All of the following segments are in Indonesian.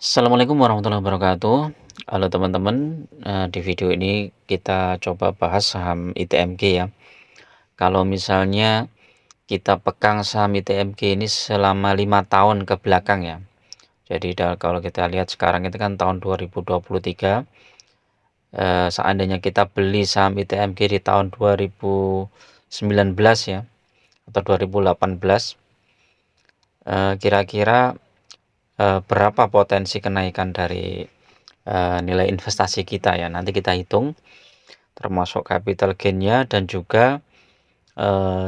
Assalamualaikum warahmatullahi wabarakatuh. Halo teman-teman, di video ini kita coba bahas saham ITMG ya. Kalau misalnya kita pegang saham ITMG ini selama 5 tahun ke belakang ya. Jadi kalau kita lihat sekarang itu kan tahun 2023, seandainya kita beli saham ITMG di tahun 2019 ya, atau 2018, kira-kira berapa potensi kenaikan dari nilai investasi kita ya. Nanti kita hitung termasuk capital gain-nya dan juga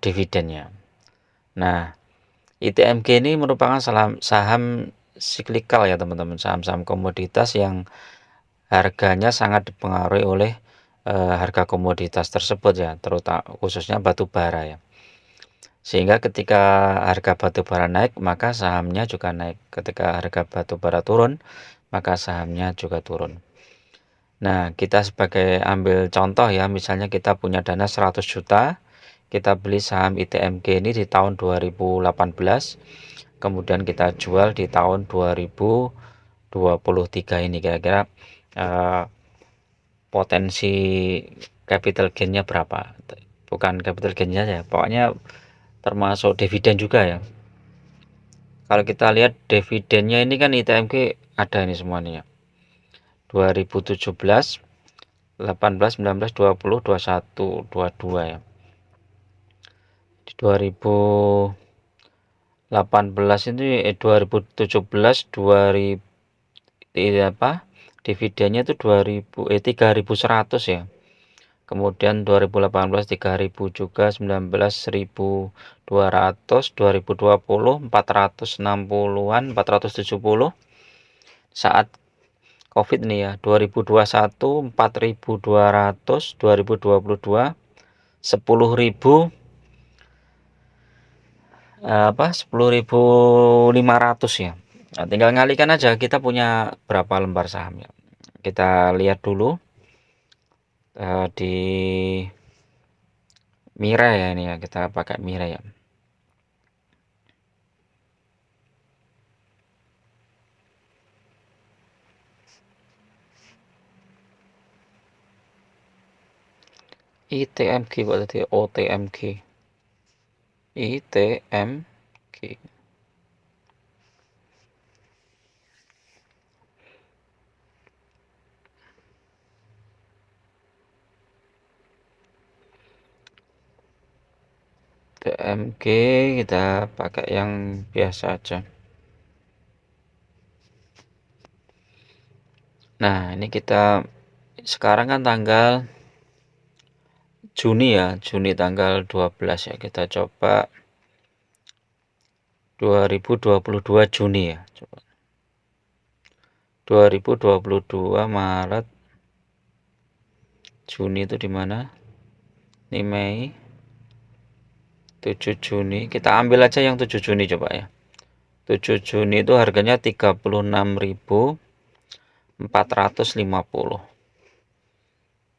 dividennya. Nah, ITMG ini merupakan saham siklikal ya teman-teman, saham-saham komoditas yang harganya sangat dipengaruhi oleh harga komoditas tersebut ya, terutama khususnya batu bara ya. Sehingga ketika harga batu bara naik, maka sahamnya juga naik. Ketika harga batu bara turun, maka sahamnya juga turun. Nah, kita sebagai ambil contoh ya, misalnya kita punya dana 100 juta, kita beli saham ITMG ini di tahun 2018, kemudian kita jual di tahun 2023 ini, kira-kira potensi capital gain-nya berapa? Bukan capital gain-nya ya, pokoknya termasuk dividen juga ya. Kalau kita lihat dividennya ini kan ITMG ada ini semuanya ya. 2017, 18, 19, 20, 21, 22 ya. Di 2018 ini 2017 2000 dividennya itu 3100 ya. Kemudian 2018 3000 juga, 19 1200, 2020 460-an, 470. Saat Covid nih ya, 2021 4200, 2022 10.000 10.500 ya. Nah, tinggal ngalikan aja kita punya berapa lembar saham ya. Kita lihat dulu di Mira ya, ini ya, kita pakai Mira ya. ITMG berarti OTMG. ITMG. TMG kita pakai yang biasa aja. Nah, ini kita sekarang kan tanggal Juni ya, Juni tanggal 12 ya. Kita coba 2022 Juni ya. Coba 2022 Maret, Juni itu di mana? Ini Mei, 7 Juni. Kita ambil aja yang 7 Juni coba ya. 7 Juni itu harganya 36.450.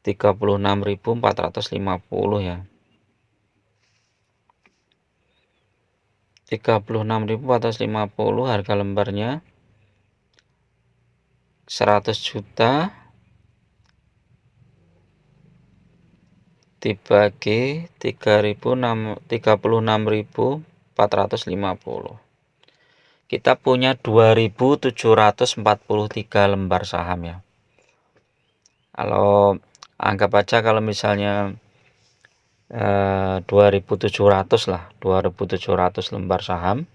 36.450 ya. 36.450 harga lembarnya 100 juta dibagi 36.450. Kita punya 2.743 lembar saham ya. Kalau anggap aja kalau misalnya 2.700 lah, 2.700 lembar saham.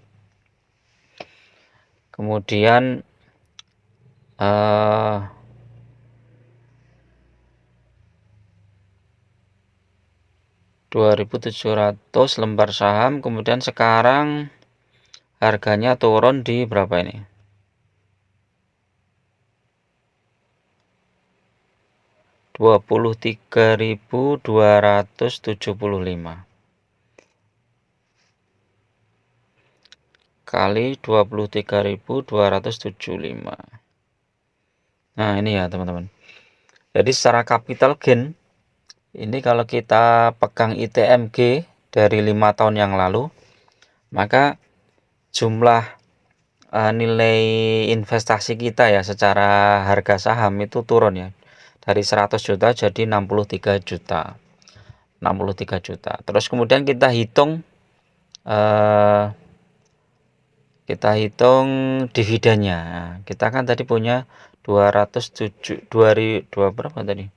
Kemudian 2.700 lembar saham, kemudian sekarang harganya turun di berapa ini? 23.275 kali 23.275. Nah, ini ya teman-teman. Jadi secara capital gain ini kalau kita pegang ITMG dari 5 tahun yang lalu, maka jumlah nilai investasi kita ya secara harga saham itu turun ya. Dari 100 juta jadi 63 juta. 63 juta. Terus kemudian kita hitung dividennya. Nah, kita kan tadi punya 207 2 berapa tadi?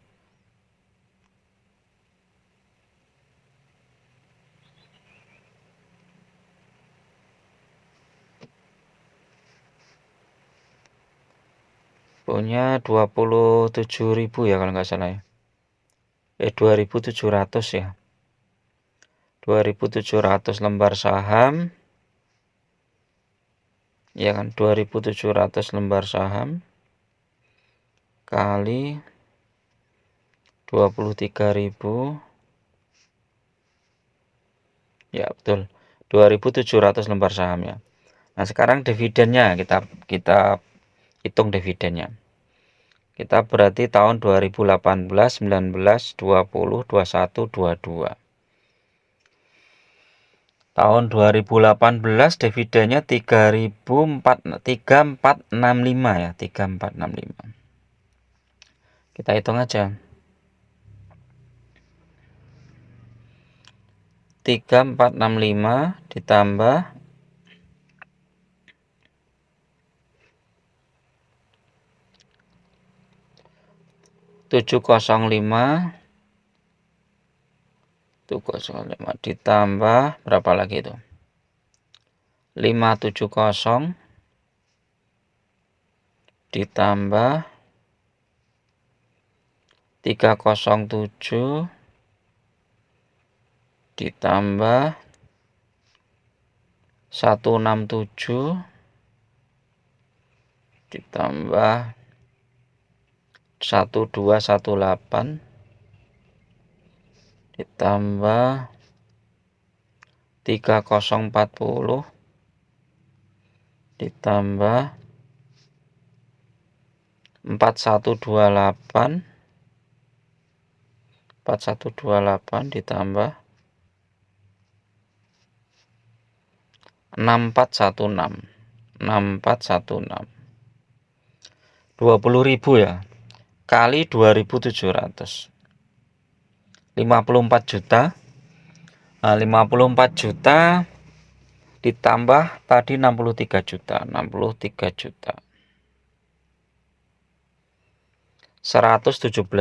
Punya 27.000 ya kalau nggak salah ya. 2.700 ya. 2.700 lembar saham. Ya kan, 2.700 lembar saham kali 23.000. Ya, betul. 2.700 lembar saham ya. Nah, sekarang dividennya kita hitung dividennya. Kita berarti tahun 2018, 19, 20, 21, 22. Tahun 2018 dividennya 3465 ya, 3465. Kita hitung aja. 3465 ditambah 705 ditambah berapa lagi itu? 570 ditambah 307 ditambah 167 ditambah 1218 ditambah 3040 ditambah 4128 ditambah 6416 20.000 ya kali 2.700 54 juta. Nah, 54 juta ditambah tadi 63 juta 117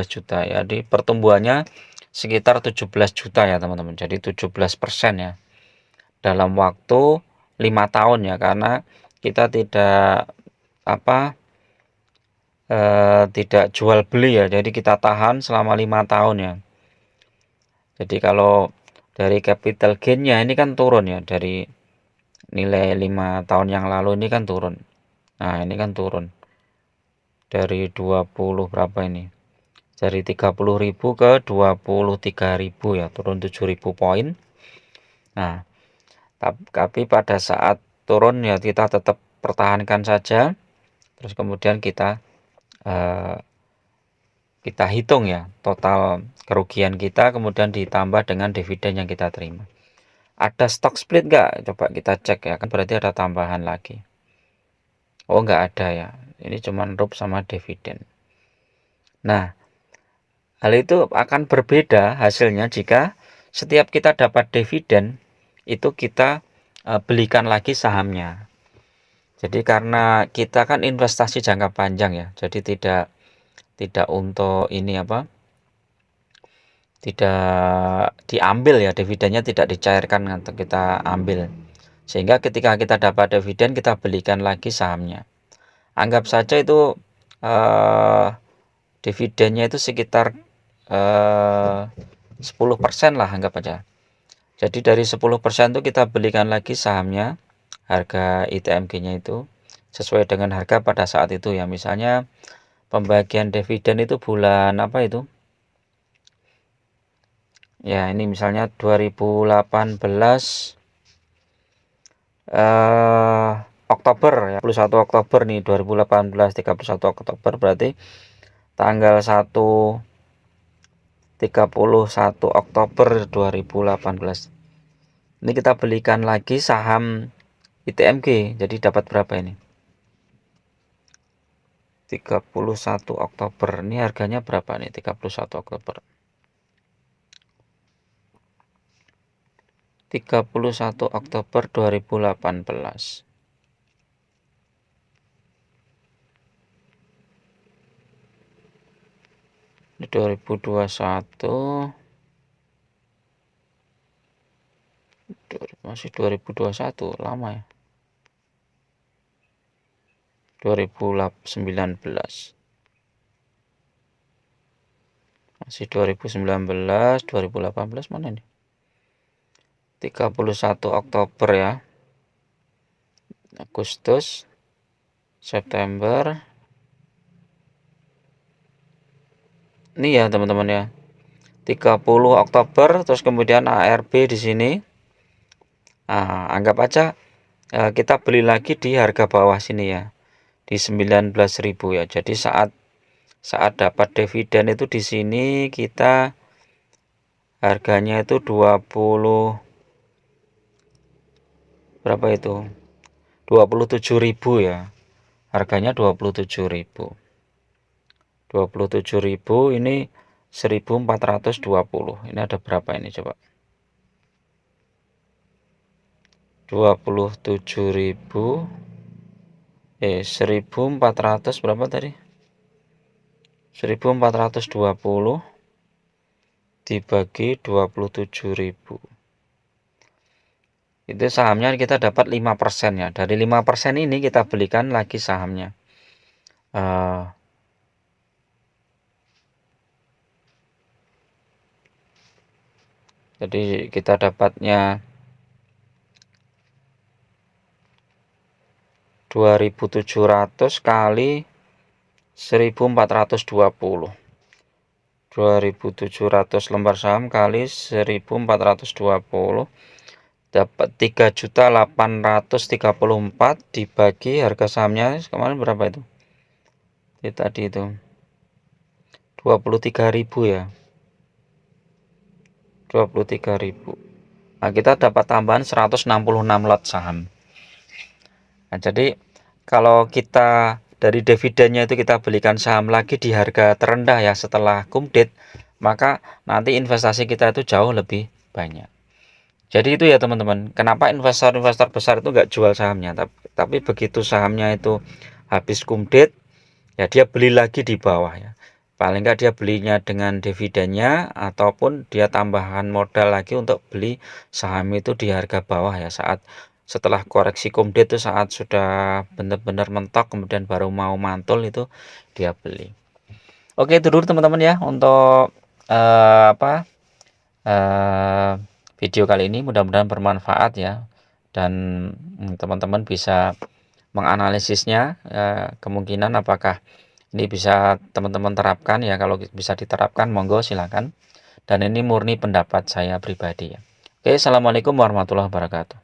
juta ya. Jadi pertumbuhannya sekitar 17 juta ya teman-teman. Jadi 17% ya dalam waktu 5 tahun ya, karena kita tidak tidak jual beli ya, jadi kita tahan selama 5 tahun ya. Jadi kalau dari capital gainnya ini kan turun ya, dari nilai 5 tahun yang lalu ini kan turun. Nah, ini kan turun dari 20 berapa ini, dari 30.000 ke 23.000 ya, turun 7.000 poin. Nah, tapi pada saat turun ya kita tetap pertahankan saja. Terus kemudian kita hitung ya total kerugian kita, kemudian ditambah dengan dividen yang kita terima. Ada stock split nggak? Coba kita cek ya, kan berarti ada tambahan lagi. Oh, nggak ada ya, ini cuma RUP sama dividen. Nah, hal itu akan berbeda hasilnya jika setiap kita dapat dividen itu kita belikan lagi sahamnya. Jadi karena kita kan investasi jangka panjang ya, jadi tidak untuk ini tidak diambil ya, dividennya tidak dicairkan atau kita ambil, sehingga ketika kita dapat dividen kita belikan lagi sahamnya. Anggap saja itu dividennya itu sekitar 10% lah, anggap aja. Jadi dari 10% itu kita belikan lagi sahamnya, harga ITMG-nya itu sesuai dengan harga pada saat itu ya. Misalnya pembagian dividen itu bulan apa itu? Ya, ini misalnya 2018 Oktober ya, 31 Oktober nih 2018, 31 Oktober berarti tanggal 31 Oktober 2018. Ini kita belikan lagi saham ITMG, jadi dapat berapa ini? 31 Oktober. Ini harganya berapa nih 31 Oktober? 31 Oktober 2018. Ini 2021. Masih 2021, lama ya. 2019. Masih 2019, 2018 mana nih? 31 Oktober ya. Agustus, September. Ini ya teman-teman ya. 30 Oktober terus kemudian ARB di sini. Nah, anggap aja kita beli lagi di harga bawah sini ya. Di 19.000 ya. Jadi saat dapat dividen itu di sini kita harganya itu 20 berapa itu? 27.000 ya. Harganya 27.000. 27.000 ini 1.420. Ini ada berapa ini coba? 27.000 1.400 berapa tadi? 1.420 dibagi 27.000. Itu sahamnya kita dapat 5% ya. Dari 5% ini kita belikan lagi sahamnya. Jadi kita dapatnya 2.700 kali 1.420. 2.700 lembar saham kali 1.420 dapat 3.834 dibagi harga sahamnya kemarin berapa itu? Tadi itu 23.000 ya. 23.000. Nah, kita dapat tambahan 166 lot saham. Nah, jadi kalau kita dari dividennya itu kita belikan saham lagi di harga terendah ya setelah kumdit, maka nanti investasi kita itu jauh lebih banyak. Jadi itu ya teman-teman, kenapa investor-investor besar itu nggak jual sahamnya, tapi begitu sahamnya itu habis kumdit, ya dia beli lagi di bawah ya. Paling nggak dia belinya dengan dividennya ataupun dia tambahan modal lagi untuk beli saham itu di harga bawah ya setelah koreksi kumdit itu saat sudah benar-benar mentok kemudian baru mau mantul itu dia beli. Oke, itu dulu teman-teman ya untuk video kali ini, mudah-mudahan bermanfaat ya dan teman-teman bisa menganalisisnya kemungkinan apakah ini bisa teman-teman terapkan ya. Kalau bisa diterapkan monggo silakan, dan ini murni pendapat saya pribadi ya. Oke, assalamualaikum warahmatullahi wabarakatuh.